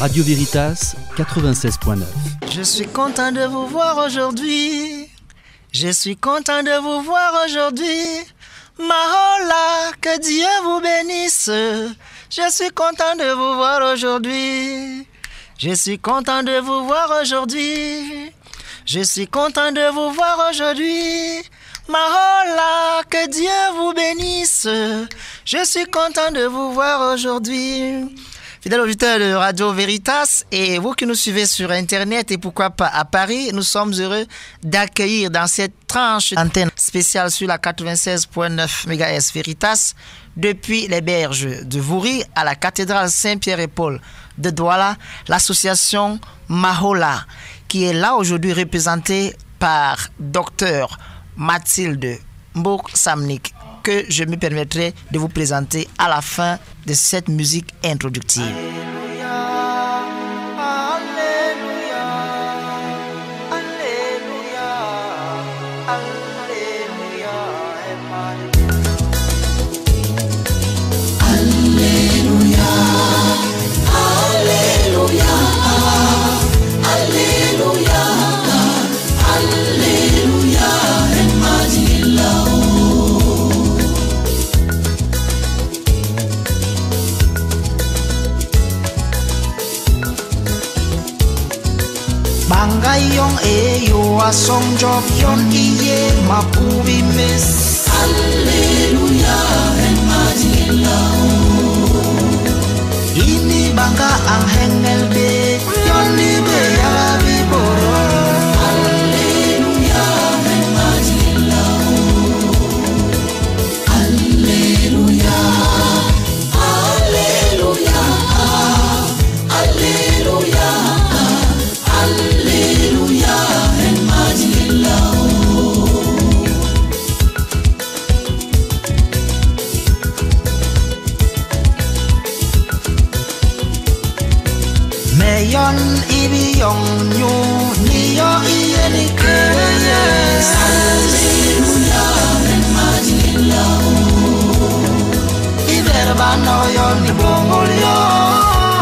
Radio Veritas 96.9. Je suis content de vous voir aujourd'hui. Je suis content de vous voir aujourd'hui. Mahola, que Dieu vous bénisse. Je suis content de vous voir aujourd'hui. Je suis content de vous voir aujourd'hui. Je suis content de vous voir aujourd'hui. Mahola, que Dieu vous bénisse. Je suis content de vous voir aujourd'hui. Fidèles auditeurs de Radio Veritas et vous qui nous suivez sur Internet et pourquoi pas à Paris, nous sommes heureux d'accueillir dans cette tranche antenne spéciale sur la 96.9 MHz Veritas depuis les berges de Voury à la cathédrale Saint-Pierre et Paul de Douala, l'association Mahola qui est là aujourd'hui représentée par Dr Mathilde Mbok-Samnik, que je me permettrai de vous présenter à la fin de cette musique introductive. Alléluia, Alléluia, Alléluia, Alléluia, Alléluia, Alléluia, Alléluia, Alléluia, Bangayong eyo asong job yon iye mapubi mes. Alleluia emadilao. Ini bangga ang hengelbe yon ibe yarabi boro. Alleluia emadilao. Alleluia. Alleluia. Alleluia. Alleluia, emadilao. Meyon ibiyong nyu niyo iyeni keyes. Alleluia, emadilao. Iberbano yon ibongol yo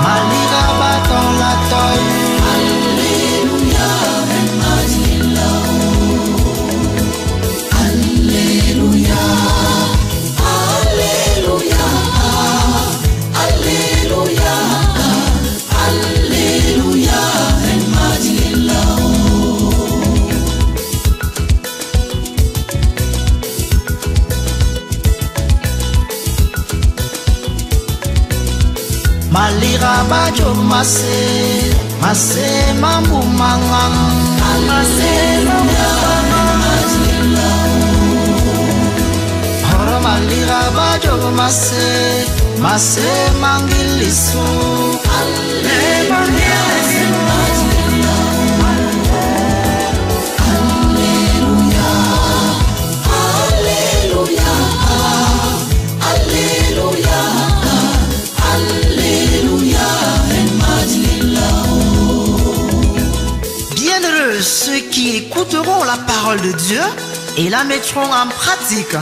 malika baton latoy. Alleluia, emadilao. Alleluia, Alleluia, Alleluia, Alleluia, emadilao. Malira bajo mase mambu mangang. Mase mambu mangang. Horo malira bajo mase mangilisu. Alleluia. Bienheureux ceux qui écouteront la parole de Dieu et la mettront en pratique.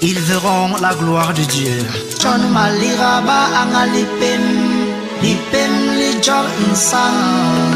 Ils verront la gloire de Dieu. John maliraba angalipem lipem li jol insang.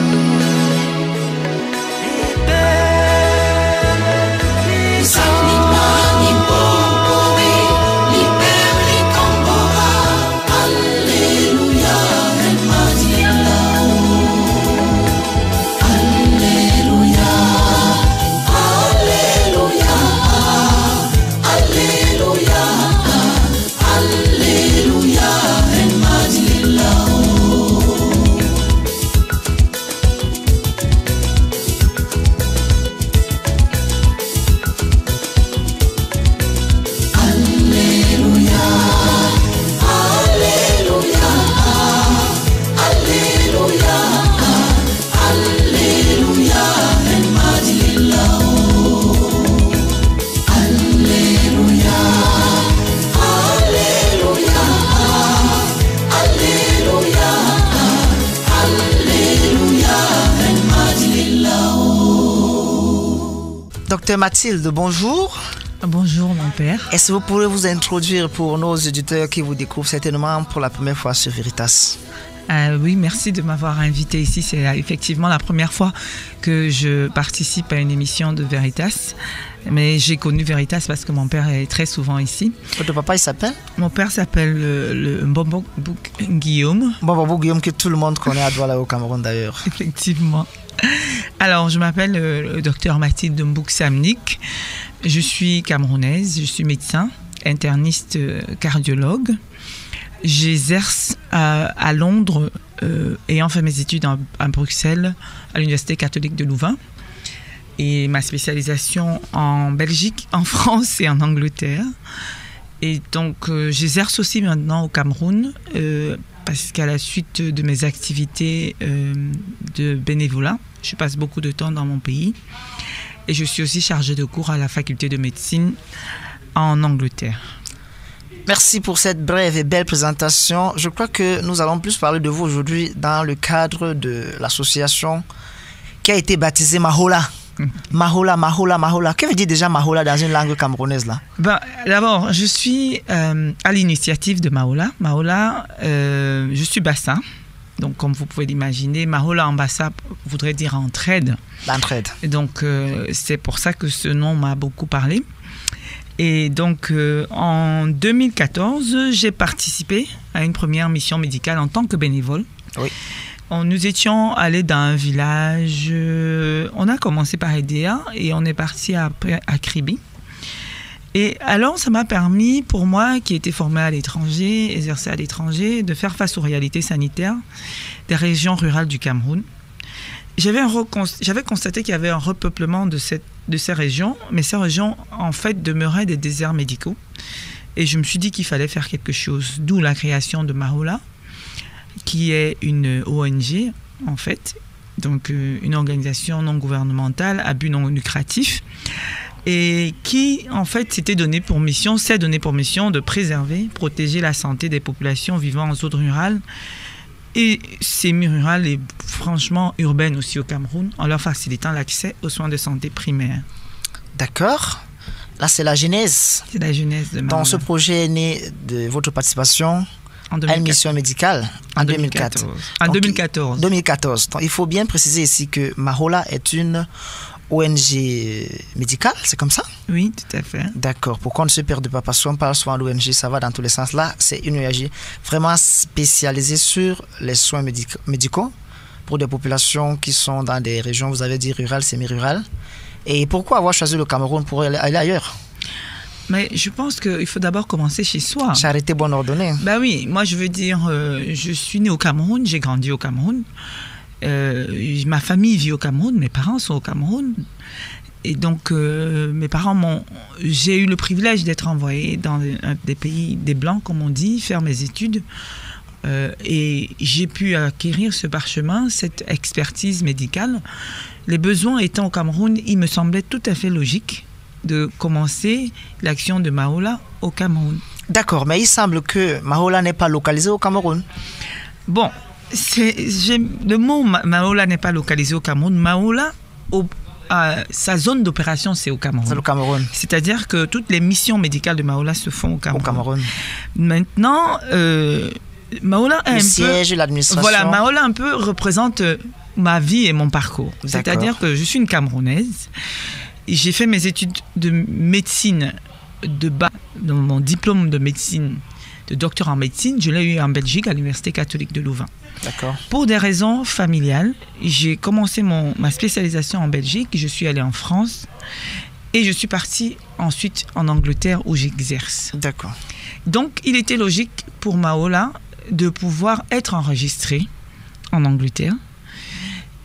Docteur Mathilde, bonjour. Bonjour mon père. Est-ce que vous pourrez vous introduire pour nos auditeurs qui vous découvrent certainement pour la première fois sur Veritas? Oui, merci de m'avoir invité ici. C'est effectivement la première fois que je participe à une émission de Veritas. Mais j'ai connu Veritas parce que mon père est très souvent ici. Votre papa, il s'appelle? Mon père s'appelle le Mbombo Guillaume. Mbombo Guillaume, que tout le monde connaît à Douala au Cameroun d'ailleurs. Effectivement. Alors, je m'appelle le docteur Mathilde Mbouk Samnik. Je suis camerounaise, je suis médecin, interniste, cardiologue. J'exerce à Londres, ayant fait mes études à Bruxelles, à l'Université catholique de Louvain. Et ma spécialisation en Belgique, en France et en Angleterre. Et donc, j'exerce aussi maintenant au Cameroun, parce qu'à la suite de mes activités de bénévolat, je passe beaucoup de temps dans mon pays. Et je suis aussi chargée de cours à la faculté de médecine en Angleterre. Merci pour cette brève et belle présentation. Je crois que nous allons plus parler de vous aujourd'hui dans le cadre de l'association qui a été baptisée Mahola. Mahola. Que veut dire déjà Mahola dans une langue camerounaise là? D'abord, je suis à l'initiative de Mahola. Mahola, je suis bassin. Donc, comme vous pouvez l'imaginer, Mahola en bassa voudrait dire entraide. L'entraide. Donc, c'est pour ça que ce nom m'a beaucoup parlé. Et donc, en 2014, j'ai participé à une première mission médicale en tant que bénévole. Oui. Nous étions allés dans un village. On a commencé par Edea et on est parti après à Kribi. Et alors, ça m'a permis, pour moi, qui étais formée à l'étranger, exercée à l'étranger, de faire face aux réalités sanitaires des régions rurales du Cameroun. J'avais constaté qu'il y avait un repeuplement de ces régions, mais ces régions, en fait, demeuraient des déserts médicaux. Et je me suis dit qu'il fallait faire quelque chose, d'où la création de Mahola, qui est une ONG, en fait, donc une organisation non gouvernementale à but non lucratif, et qui, en fait, s'est donné pour mission de préserver, protéger la santé des populations vivant en zone rurale et semi-rurale et franchement urbaine aussi au Cameroun, en leur facilitant l'accès aux soins de santé primaires. D'accord. Là, c'est la genèse. C'est la genèse de Mahola. Donc, ce projet est né de votre participation à une mission médicale en 2004. En 2014. 2014. Donc, il faut bien préciser ici que Mahola est une ONG médicale, c'est comme ça? Oui, tout à fait. D'accord. Pour qu'on ne se perde pas, parce qu'on parle souvent d'ONG, ça va dans tous les sens. Là, c'est une ONG vraiment spécialisée sur les soins médicaux pour des populations qui sont dans des régions, vous avez dit rurales, semi-rurales. Et pourquoi avoir choisi le Cameroun pour aller ailleurs? Mais je pense qu'il faut d'abord commencer chez soi. Charité bonne ordonnée. Ben oui, moi je veux dire, je suis née au Cameroun, j'ai grandi au Cameroun. Ma famille vit au Cameroun, mes parents sont au Cameroun. Et donc, j'ai eu le privilège d'être envoyée dans des pays des Blancs, comme on dit, faire mes études. Et j'ai pu acquérir ce parchemin, cette expertise médicale. Les besoins étant au Cameroun, il me semblait tout à fait logique de commencer l'action de Mahola au Cameroun. D'accord, mais il semble que Mahola n'est pas localisé au Cameroun. Bon, le mot Mahola n'est pas localisé au Cameroun. Mahola, sa zone d'opération, c'est au Cameroun. C'est au Cameroun. C'est-à-dire que toutes les missions médicales de Mahola se font au Cameroun. Au Cameroun. Maintenant, Mahola est le siège, l'administration. Voilà, Mahola un peu représente ma vie et mon parcours. C'est-à-dire que je suis une Camerounaise. J'ai fait mes études de médecine de bas, dans mon diplôme de médecine, de docteur en médecine, je l'ai eu en Belgique à l'Université catholique de Louvain. D'accord. Pour des raisons familiales, j'ai commencé ma spécialisation en Belgique, je suis allée en France et je suis partie ensuite en Angleterre où j'exerce. D'accord. Donc, il était logique pour Mahola de pouvoir être enregistrée en Angleterre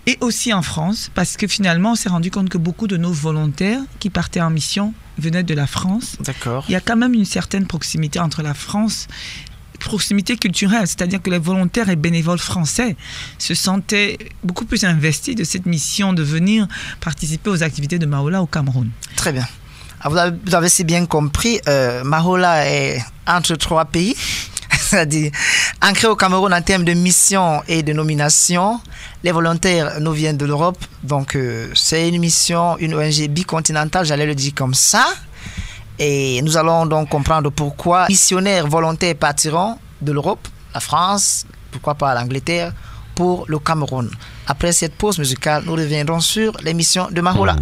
et aussi en France, parce que finalement, on s'est rendu compte que beaucoup de nos volontaires qui partaient en mission venaient de la France. D'accord. Il y a quand même une certaine proximité entre la France, proximité culturelle, c'est-à-dire que les volontaires et bénévoles français se sentaient beaucoup plus investis de cette mission de venir participer aux activités de Mahola au Cameroun. Très bien. Vous avez si bien compris, Mahola est entre trois pays, c'est-à-dire ancré au Cameroun en termes de mission et de nomination. Les volontaires nous viennent de l'Europe, donc c'est une mission, une ONG bicontinentale, j'allais le dire comme ça. Et nous allons donc comprendre pourquoi missionnaires volontaires partiront de l'Europe, la France, pourquoi pas l'Angleterre, pour le Cameroun. Après cette pause musicale, nous reviendrons sur l'émission de Mahola.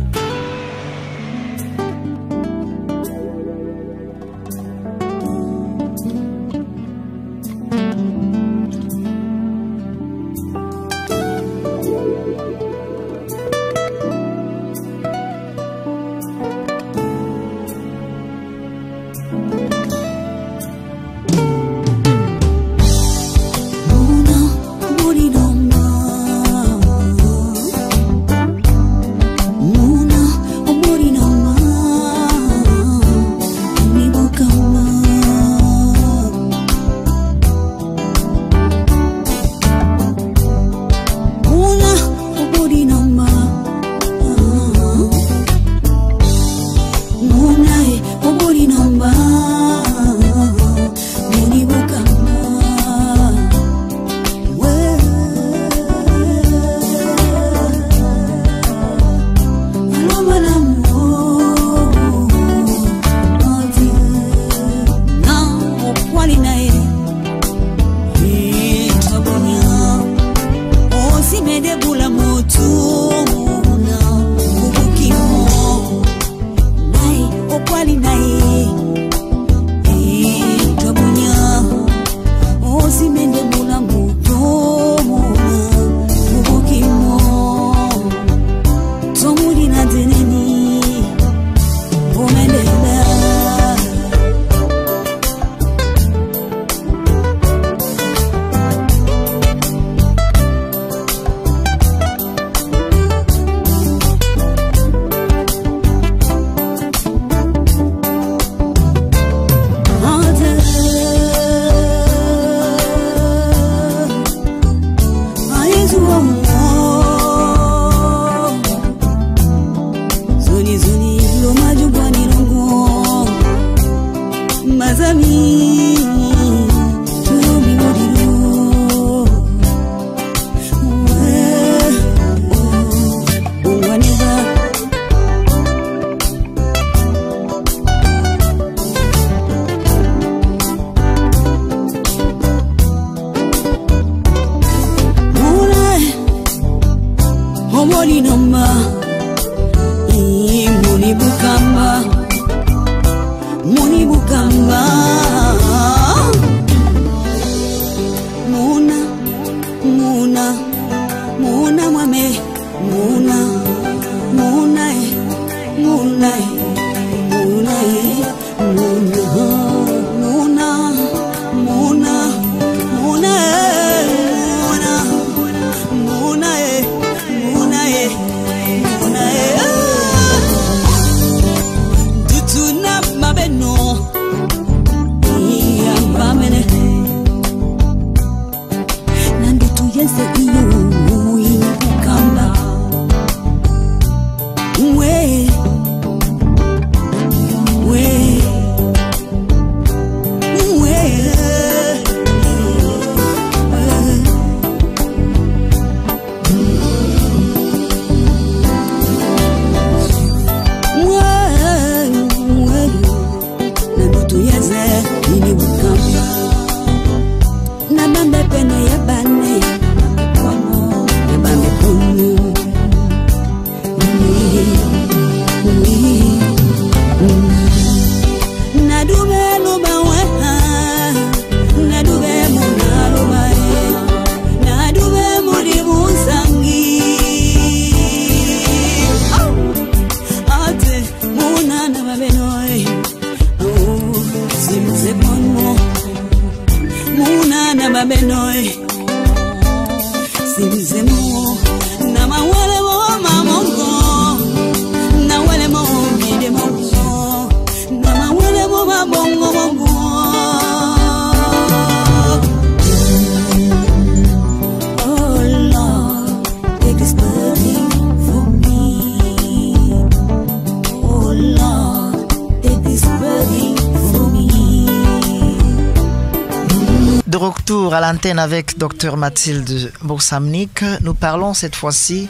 De retour à l'antenne avec Dr Mathilde Boursamnik, nous parlons cette fois-ci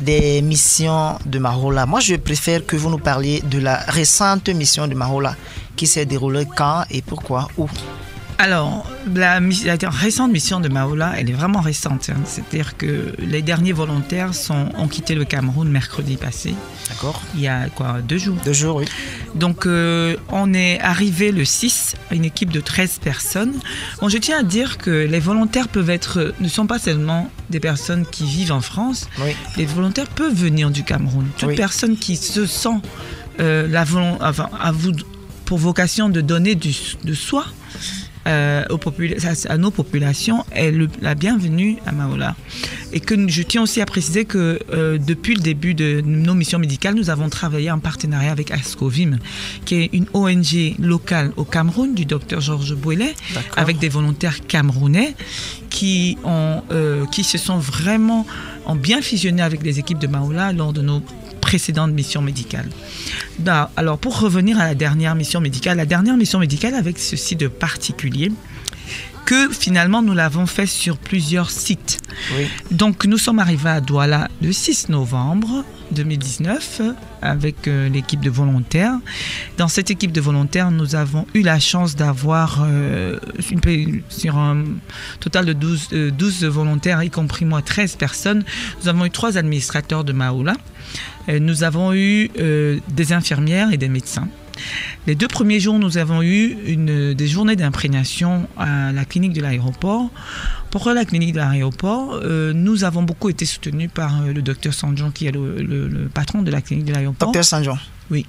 des missions de Marola. Moi, je préfère que vous nous parliez de la récente mission de Marola qui s'est déroulée quand et pourquoi, où. Alors, la récente mission de Maola, elle est vraiment récente. Hein. C'est-à-dire que les derniers volontaires ont quitté le Cameroun mercredi passé. D'accord. Il y a 2 jours. 2 jours, oui. Donc, on est arrivé le 6, une équipe de 13 personnes. Bon, je tiens à dire que les volontaires ne sont pas seulement des personnes qui vivent en France. Oui. Les volontaires peuvent venir du Cameroun. Toute personne qui se sent pour vocation de donner de soi, à nos populations est la bienvenue à Maola. Et que je tiens aussi à préciser que depuis le début de nos missions médicales, nous avons travaillé en partenariat avec Ascovim, qui est une ONG locale au Cameroun du docteur Georges Bouelet, avec des volontaires camerounais qui se sont vraiment bien fusionnés avec les équipes de Maola lors de nos précédentes missions médicales. Alors, pour revenir à la dernière mission médicale avec ceci de particulier, que finalement nous l'avons fait sur plusieurs sites. Oui. Donc nous sommes arrivés à Douala le 6 novembre 2019 avec l'équipe de volontaires. Dans cette équipe de volontaires, nous avons eu la chance d'avoir sur un total de 12 volontaires, y compris moi 13 personnes. Nous avons eu 3 administrateurs de Maola. Nous avons eu des infirmières et des médecins. Les 2 premiers jours, nous avons eu des journées d'imprégnation à la clinique de l'aéroport. Pourquoi la clinique de l'aéroport? Nous avons beaucoup été soutenus par le docteur Sanjon, qui est le patron de la clinique de l'aéroport. Docteur Sanjon. Oui,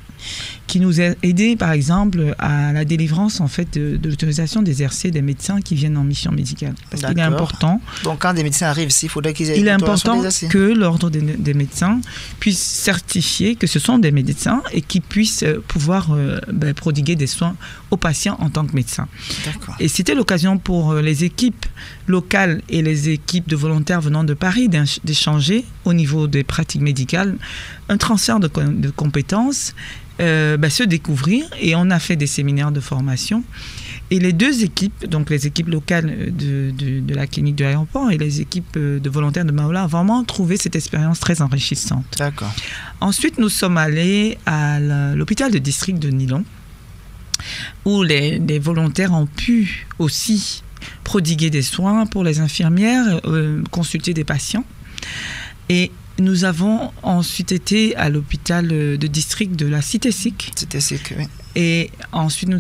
qui nous a aidés, par exemple, à la délivrance en fait, de l'autorisation d'exercer des médecins qui viennent en mission médicale. Parce qu'il est important. Donc, quand des médecins arrivent ici, il faudrait qu'ils aient il est important que l'ordre des médecins puisse certifier que ce sont des médecins et qu'ils puissent pouvoir prodiguer des soins aux patients en tant que médecins. Et c'était l'occasion pour les équipes locales et les équipes de volontaires venant de Paris d'échanger au niveau des pratiques médicales, un transfert de compétences, se découvrir, et on a fait des séminaires de formation. Et les 2 équipes, donc les équipes locales de la clinique de l'aéroport et les équipes de volontaires de Maola, ont vraiment trouvé cette expérience très enrichissante. D'accord. Ensuite, nous sommes allés à l'hôpital de district de Nilon, où les volontaires ont pu aussi prodiguer des soins pour les infirmières, consulter des patients. Et nous avons ensuite été à l'hôpital de district de la Cité-Sic. Cité-Sic, oui. Et ensuite, nous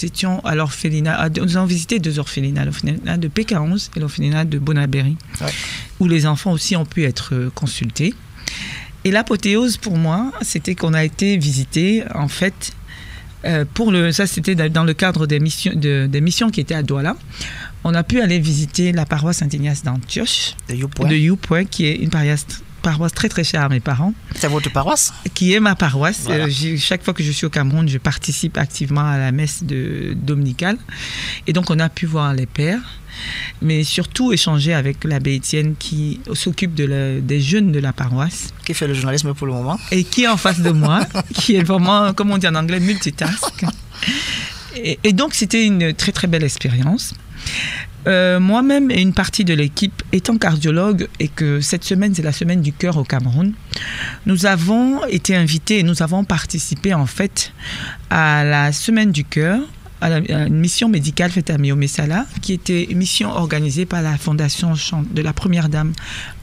étions à l'orphelinat. Nous avons visité 2 orphelinats, l'orphelinat de PK11 et l'orphelinat de Bonabéry, où les enfants aussi ont pu être consultés. Et l'apothéose pour moi, c'était qu'on a été visiter, en fait, ça c'était dans le cadre des missions qui étaient à Douala. On a pu aller visiter la paroisse Saint-Ignace d'Antioche, de Youpoué, qui est une paroisse très très chère à mes parents. C'est votre paroisse? Qui est ma paroisse. Voilà. Chaque fois que je suis au Cameroun, je participe activement à la messe dominicale. Et donc on a pu voir les pères, mais surtout échanger avec l'abbé Étienne qui s'occupe des jeunes de la paroisse. Qui fait le journalisme pour le moment. Et qui est en face de moi, qui est vraiment, comme on dit en anglais, multitask. Et donc c'était une très très belle expérience. Moi-même et une partie de l'équipe étant cardiologue, et que cette semaine c'est la semaine du cœur au Cameroun, nous avons été invités et nous avons participé en fait à la semaine du cœur, à une mission médicale faite à Miomé Sala, qui était une mission organisée par la fondation de la première dame,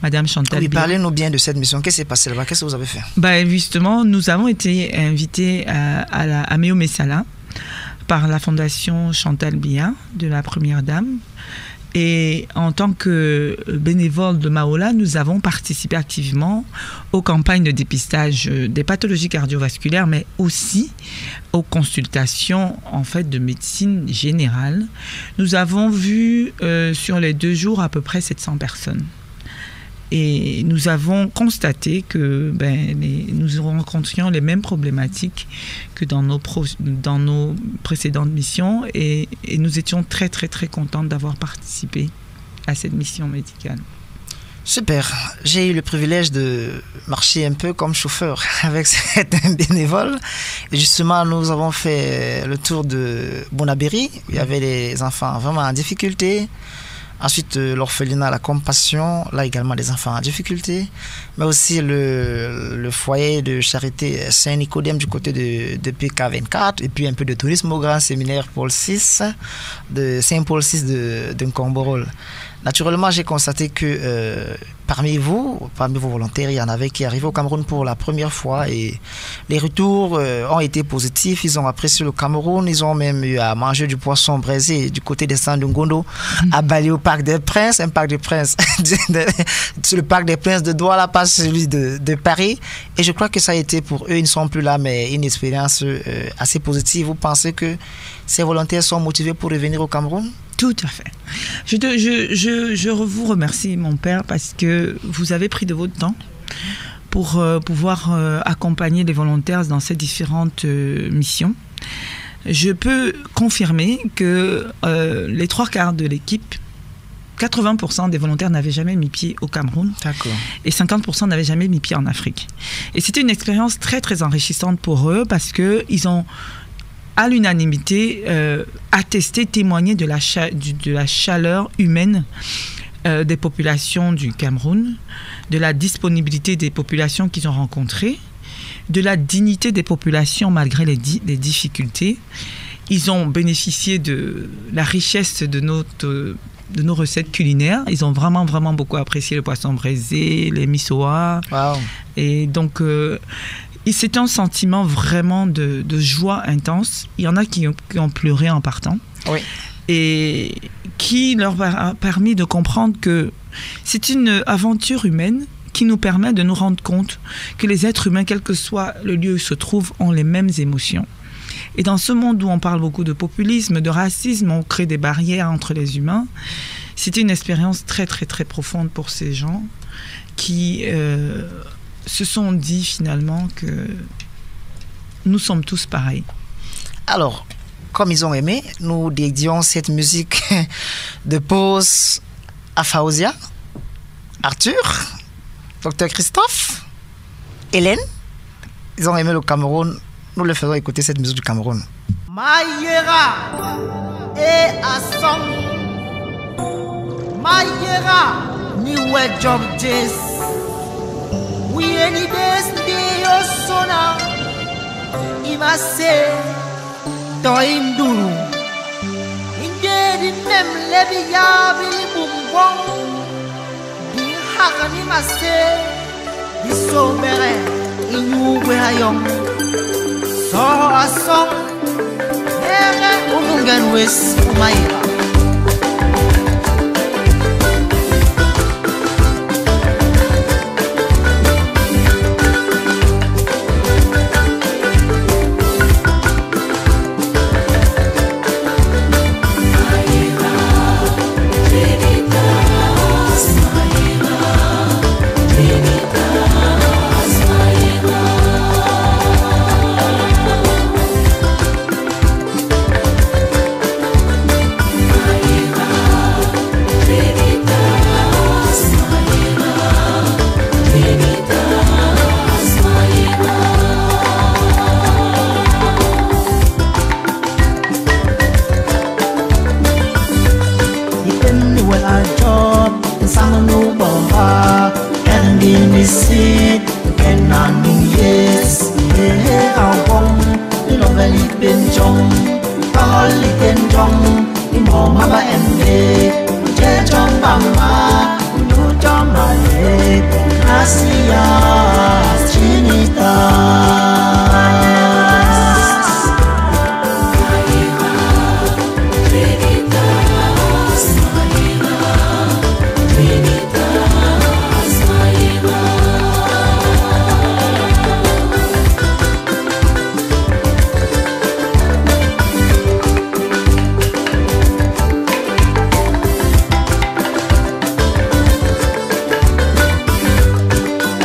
Madame Chantal. Oui, parlez-nous bien de cette mission. Qu'est-ce qui s'est passé là-bas? Qu'est-ce que vous avez fait? Justement, nous avons été invités à Miomé Sala par la fondation Chantal Biya de la première dame. Et en tant que bénévole de Maola, nous avons participé activement aux campagnes de dépistage des pathologies cardiovasculaires, mais aussi aux consultations en fait de médecine générale. Nous avons vu sur les 2 jours à peu près 700 personnes. Et nous avons constaté que nous rencontrions les mêmes problématiques que dans nos précédentes missions, et nous étions très très très contents d'avoir participé à cette mission médicale. Super. J'ai eu le privilège de marcher un peu comme chauffeur avec certains bénévoles. Et justement, nous avons fait le tour de Bonabéry. Il y avait des enfants vraiment en difficulté. Ensuite, l'orphelinat La Compassion, là également des enfants en difficulté, mais aussi le foyer de charité Saint-Nicodème du côté de PK24, et puis un peu de tourisme au grand séminaire Paul VI, de Saint-Paul VI de Nkomborol. Naturellement, j'ai constaté que parmi vos volontaires, il y en avait qui arrivaient au Cameroun pour la première fois et les retours ont été positifs. Ils ont apprécié le Cameroun. Ils ont même eu à manger du poisson braisé du côté des stands de Ngondo, à Bali au Parc des Princes, un parc des Princes, sur le Parc des Princes de Douala, pas celui de Paris. Et je crois que ça a été pour eux, ils ne sont plus là, mais une expérience assez positive. Vous pensez que ces volontaires sont motivés pour revenir au Cameroun? Tout à fait. Je vous remercie, mon père, parce que vous avez pris de votre temps pour pouvoir accompagner les volontaires dans ces différentes missions. Je peux confirmer que les 3/4 de l'équipe, 80% des volontaires n'avaient jamais mis pied au Cameroun. D'accord. Et 50% n'avaient jamais mis pied en Afrique. Et c'était une expérience très, très enrichissante pour eux parce qu'ils ont, à l'unanimité, attesté, témoigné de la chaleur humaine des populations du Cameroun, de la disponibilité des populations qu'ils ont rencontrées, de la dignité des populations malgré les difficultés. Ils ont bénéficié de la richesse de nos recettes culinaires. Ils ont vraiment, vraiment beaucoup apprécié le poisson braisé, les misoa. Wow. Et donc, c'est un sentiment vraiment de joie intense. Il y en a qui ont pleuré en partant. Oui. Et qui leur a permis de comprendre que c'est une aventure humaine qui nous permet de nous rendre compte que les êtres humains, quel que soit le lieu où ils se trouvent, ont les mêmes émotions. Et dans ce monde où on parle beaucoup de populisme, de racisme, on crée des barrières entre les humains. C'était une expérience très, très, très profonde pour ces gens qui se sont dit finalement que nous sommes tous pareils. Alors, comme ils ont aimé, nous dédions cette musique de pause à Faouzia, Arthur, Dr Christophe, Hélène. Ils ont aimé le Cameroun. Nous leur faisons écouter cette musique du Cameroun. Mayera et Assom Mayera niwe job jes we any days de osona imase toim duru inde di nem lebi ya bi bumbong di hakani mase di sobere inu we hayom so Assom Ungan wes Umayra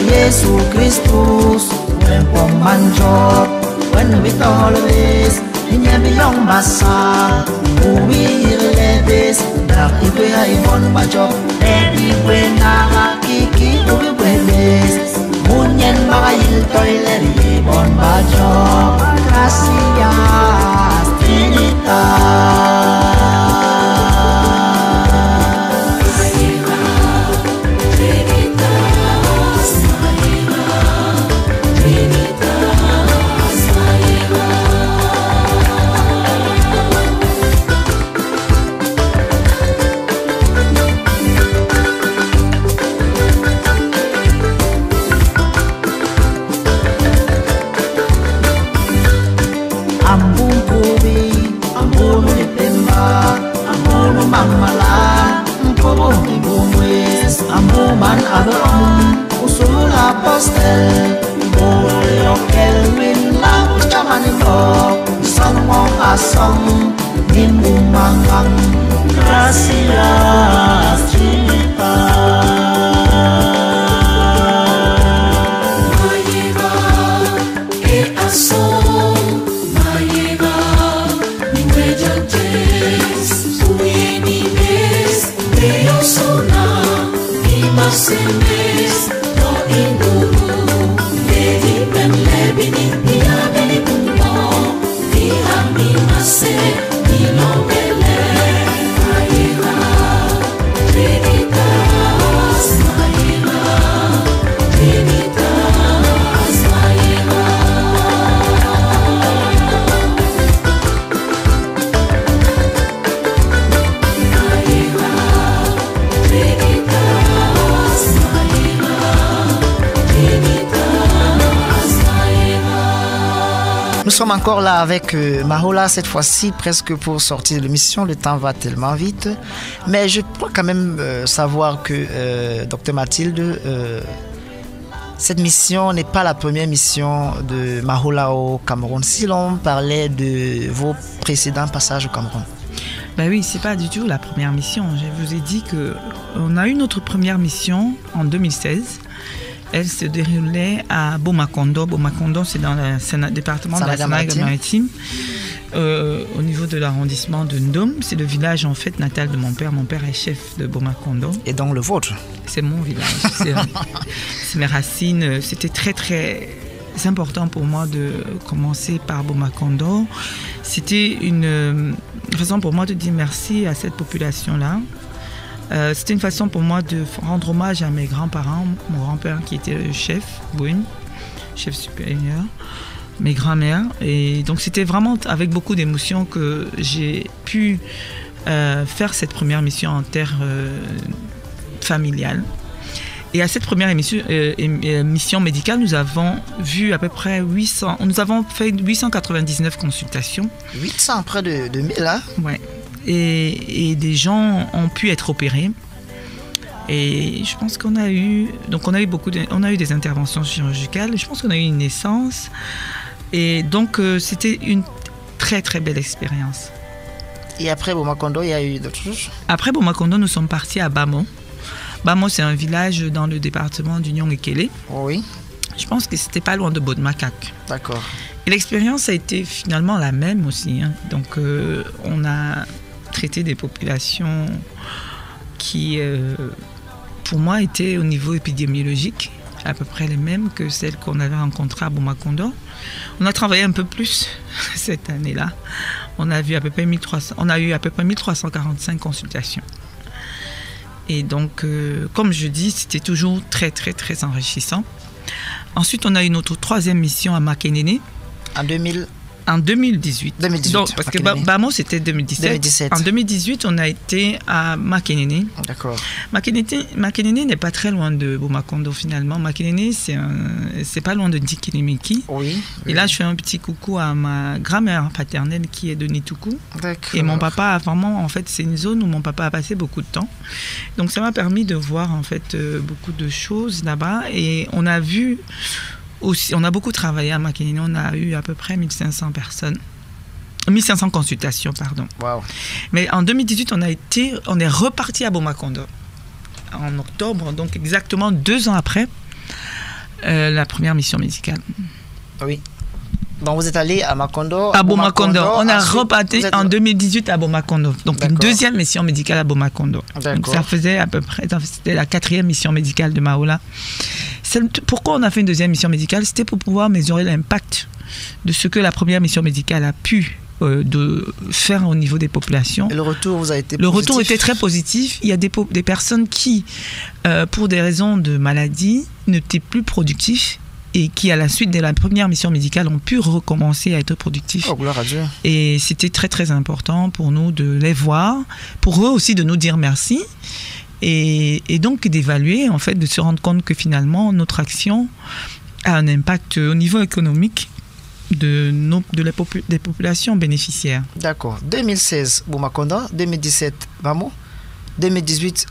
Jesus Christus, when woman job, when we always, in every young massa, who we ladies, that if we are on my job, ready when I kiki, who we wear, Munyan Bail toilet, on my job, Gracias, Trinitas. bes amuman abram usulula postel Boyo kelwin lang chamanito Sangong asong Nimbumangang Gracias Chipa Mayega e asong Mayega Niwejates Uinibes Deyosona Imasemes No induru Ledi pem lebini Diabini puno Dihami mase Dino bele Mayega Trinitas Mayega Trinitas Mayega Mayega Trinitas Mayega Trinitas Mayega. Nous sommes encore là avec Mahola cette fois-ci, presque pour sortir de l'émission. Le temps va tellement vite. Mais je crois quand même savoir que, Dr Mathilde, cette mission n'est pas la première mission de Mahola au Cameroun. Si l'on parlait de vos précédents passages au Cameroun. Ben oui, c'est pas du tout la première mission. Je vous ai dit qu'on a eu notre première mission en 2016. Elle se déroulait à Bomakondo. Bomakondo, c'est dans le département de la Seine-Maritime, au niveau de l'arrondissement de Ndom. C'est le village en fait natal de mon père. Mon père est chef de Bomakondo. Et donc le vôtre? C'est mon village. C'est mes racines. C'était très très important pour moi de commencer par Bomakondo. C'était une façon pour moi de dire merci à cette population-là. C'était une façon pour moi de rendre hommage à mes grands-parents, mon grand-père qui était le chef, Bouin, chef supérieur, mes grands-mères. Et donc c'était vraiment avec beaucoup d'émotion que j'ai pu faire cette première mission en terre familiale. Et à cette première mission médicale, nous avons vu à peu près 800, nous avons fait 899 consultations. 800, près de 1000 là. Ouais. Et des gens ont pu être opérés. Et je pense qu'on a eu, on a eu des interventions chirurgicales. Je pense qu'on a eu une naissance. Et donc c'était une très très belle expérience. Et après Bomakondo, il y a eu d'autres choses? Après Bomakondo, nous sommes partis à Bamo. Bamo, c'est un village dans le département du Nyong-Ekele. Oui. Je pense que c'était pas loin de Bodmakak. D'accord. Et l'expérience a été finalement la même aussi. Hein. Donc on a traité des populations qui, pour moi, étaient au niveau épidémiologique à peu près les mêmes que celles qu'on avait rencontrées à Bomakondo. On a travaillé un peu plus cette année-là. On a eu à peu près 1345 consultations. Et donc, comme je dis, c'était toujours très, très, très enrichissant. Ensuite, on a eu notre troisième mission à Makenene. En 2018. Donc, parce que Bamo, c'était 2017. En 2018, on a été à Makenene. D'accord. Makenene n'est pas très loin de Bomakondo, finalement. Makenene, c'est pas loin de Ndikilimiki. Oui. Et là, je fais un petit coucou à ma grand-mère paternelle qui est de Nituku. D'accord. Et mon papa, vraiment, en fait, c'est une zone où mon papa a passé beaucoup de temps. Donc, ça m'a permis de voir, en fait, beaucoup de choses là-bas. Et on a vu... Aussi, on a beaucoup travaillé à Makenene, on a eu à peu près 1500 consultations, pardon. Wow. Mais en 2018, on est reparti à Bomakondo en octobre, donc exactement 2 ans après la première mission médicale. Oui. Donc vous êtes allé à Makondo. À Bomakondo. On a reparti en 2018 à Bomakondo. Donc une deuxième mission médicale à Bomakondo. Donc ça faisait à peu près, c'était la 4e mission médicale de Mahola. Pourquoi on a fait une deuxième mission médicale? C'était pour pouvoir mesurer l'impact de ce que la première mission médicale a pu de faire au niveau des populations. Et le retour vous a été positif? Le retour était très positif. Il y a des personnes qui, pour des raisons de maladie, n'étaient plus productifs et qui, à la suite de la première mission médicale, ont pu recommencer à être productifs. Oh, gloire à Dieu. Et c'était très, très important pour nous de les voir, pour eux aussi de nous dire merci. Et donc d'évaluer, en fait, de se rendre compte que finalement, notre action a un impact au niveau économique des populations bénéficiaires. D'accord. 2016, Bomakondo. 2017, Bamo. 2018,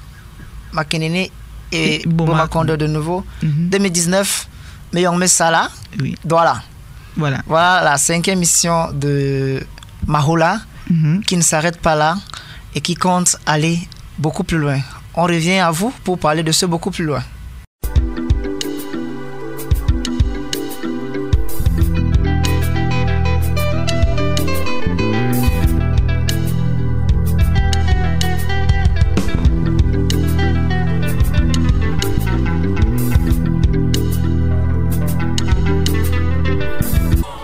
Makenene et Bomakondo de nouveau. 2019, Meyongme Sala, Douala. Voilà la 5e émission de Mahola qui ne s'arrête pas là et qui compte aller beaucoup plus loin. On revient à vous pour parler de ce beaucoup plus loin.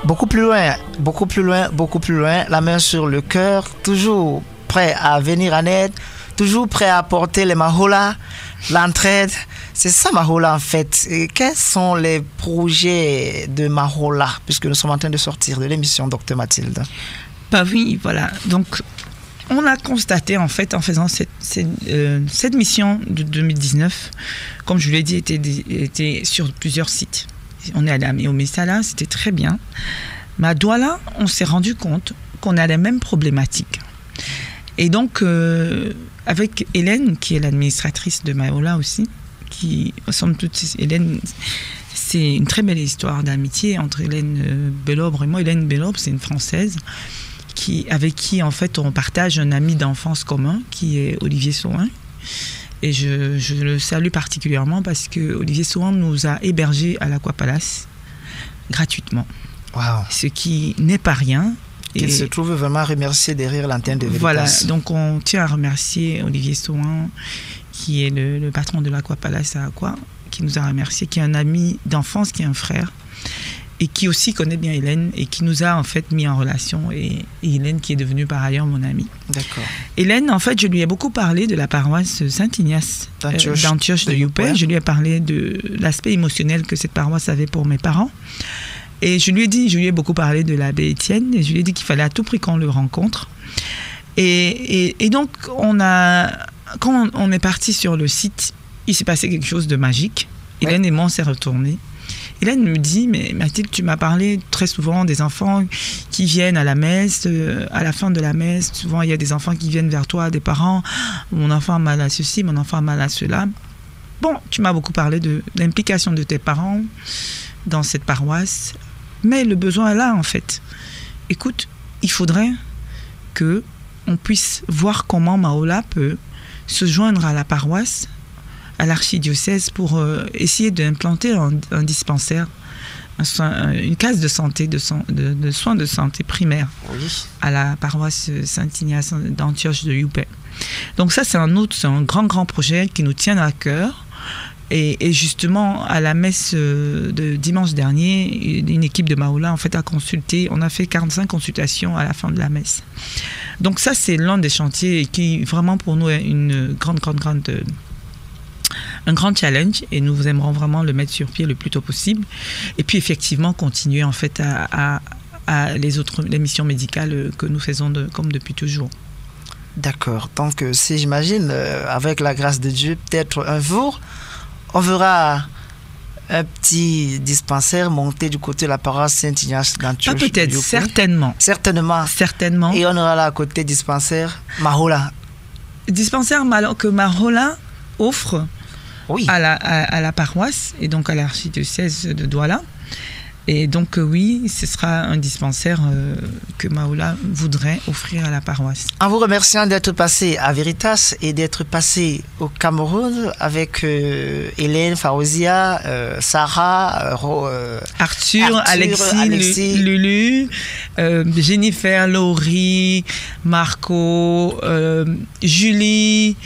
Beaucoup plus loin, beaucoup plus loin, beaucoup plus loin, la main sur le cœur, toujours prêt à venir en aide, toujours prêt à apporter les Mahola, l'entraide. C'est ça Mahola en fait. Et quels sont les projets de Mahola, puisque nous sommes en train de sortir de l'émission Dr Mathilde? Bah oui, voilà. Donc, on a constaté en fait en faisant cette mission de 2019, comme je l'ai dit, était sur plusieurs sites. On est allé à Meyongme Sala, c'était très bien. Mais à Douala, on s'est rendu compte qu'on a les mêmes problématiques. Et donc, avec Hélène, qui est l'administratrice de Mahola aussi, qui, somme toute, Hélène, c'est une très belle histoire d'amitié entre Hélène Bellobre et moi. Hélène Bellobre, c'est une Française avec qui, en fait, on partage un ami d'enfance commun, qui est Olivier Sauin. Et je le salue particulièrement parce que Olivier Sauin nous a hébergés à l'Aquapalace gratuitement. Wow. Ce qui n'est pas rien. Il se trouve vraiment remercié derrière l'antenne de Veritas. Voilà, donc on tient à remercier Olivier Sauin, qui est le patron de l'Aquapalace à Aqua, qui nous a remercié, qui est un ami d'enfance, qui est un frère, et qui aussi connaît bien Hélène, et qui nous a en fait mis en relation, et Hélène qui est devenue par ailleurs mon amie. D'accord. Hélène, en fait, je lui ai beaucoup parlé de la paroisse Saint-Ignace d'Antioche de Youpé. Je lui ai parlé de l'aspect émotionnel que cette paroisse avait pour mes parents. Et je lui ai beaucoup parlé de l'abbé Étienne, et je lui ai dit qu'il fallait à tout prix qu'on le rencontre. Et donc, quand on est parti sur le site, il s'est passé quelque chose de magique. Hélène et moi, on s'est retournés. Hélène me dit, mais Mathilde, tu m'as parlé très souvent des enfants qui viennent à la messe, à la fin de la messe, souvent il y a des enfants qui viennent vers toi, des parents, mon enfant a mal à ceci, mon enfant a mal à cela. Bon, tu m'as beaucoup parlé de l'implication de tes parents dans cette paroisse, mais le besoin est là en fait. Écoute, il faudrait que on puisse voir comment Mahola peut se joindre à la paroisse, à l'archidiocèse, pour essayer d'implanter un dispensaire, une case de santé, de soins de santé primaires à la paroisse Saint-Ignace d'Antioche de Youpé. Donc ça, c'est un grand projet qui nous tient à cœur. Et justement, à la messe de dimanche dernier, une équipe de Mahola en fait, a consulté. On a fait 45 consultations à la fin de la messe. Donc ça, c'est l'un des chantiers qui, vraiment, pour nous, est un grand challenge, et nous aimerons vraiment le mettre sur pied le plus tôt possible. Et puis, effectivement, continuer en fait à les missions médicales que nous faisons comme depuis toujours. D'accord. Donc, si j'imagine, avec la grâce de Dieu, peut-être un jour, on verra un petit dispensaire monté du côté de la paroisse Saint-Ignace d'Antioche. Pas peut-être, certainement. Certainement. Et on aura là à côté dispensaire Mahola. Dispensaire que Mahola offre à la paroisse et donc à l'archidiocèse de Douala. Et donc oui, ce sera un dispensaire que Mahola voudrait offrir à la paroisse. En vous remerciant d'être passé à Veritas et d'être passé au Cameroun avec Hélène, Faouzia, Sarah, Arthur, Alexis, Lulu, Jennifer, Laurie, Marco, Julie...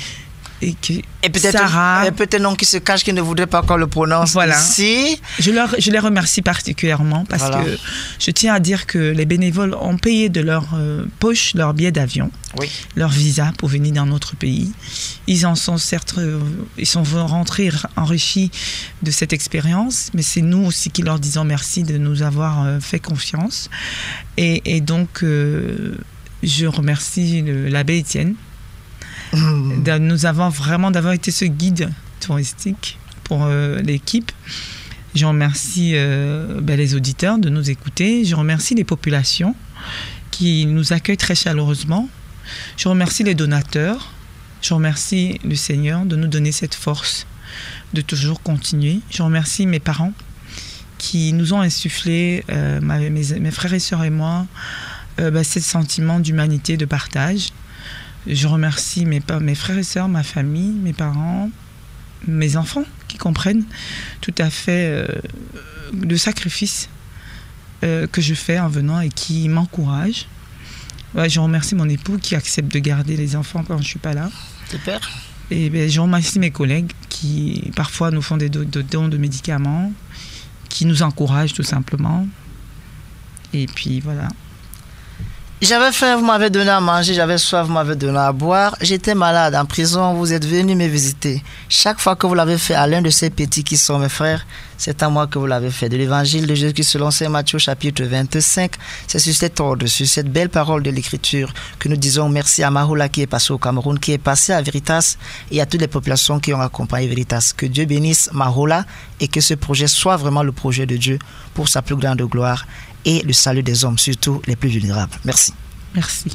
Et peut-être Sarah. Peut-être non qui se cache, qui ne voudrait pas qu'on le prononce ici. Je les remercie particulièrement parce que je tiens à dire que les bénévoles ont payé de leur poche leur billet d'avion, leur visa pour venir dans notre pays. Ils en sont certes, ils sont rentrés enrichis de cette expérience, mais c'est nous aussi qui leur disons merci de nous avoir fait confiance. Et donc, je remercie l'abbé Étienne d'avoir été ce guide touristique pour l'équipe. Je remercie les auditeurs de nous écouter. Je remercie les populations qui nous accueillent très chaleureusement. Je remercie les donateurs. Je remercie le Seigneur de nous donner cette force de toujours continuer. Je remercie mes parents qui nous ont insufflé, mes frères et sœurs et moi, ce sentiment d'humanité, de partage. Je remercie mes frères et sœurs, ma famille, mes parents, mes enfants qui comprennent tout à fait le sacrifice que je fais en venant et qui m'encouragent. Ouais, je remercie mon époux qui accepte de garder les enfants quand je ne suis pas là. Super. Et je remercie mes collègues qui parfois nous font des dons de médicaments, qui nous encouragent tout simplement. Et puis voilà. J'avais faim, vous m'avez donné à manger, j'avais soif, vous m'avez donné à boire. J'étais malade en prison, vous êtes venu me visiter. Chaque fois que vous l'avez fait à l'un de ces petits qui sont mes frères, c'est à moi que vous l'avez fait. De l'évangile de Jésus selon Saint Matthieu chapitre 25, c'est sur cet ordre, sur cette belle parole de l'écriture que nous disons merci à Mahola qui est passé au Cameroun, qui est passé à Veritas et à toutes les populations qui ont accompagné Veritas. Que Dieu bénisse Mahola et que ce projet soit vraiment le projet de Dieu pour sa plus grande gloire et le salut des hommes, surtout les plus vulnérables. Merci. Merci.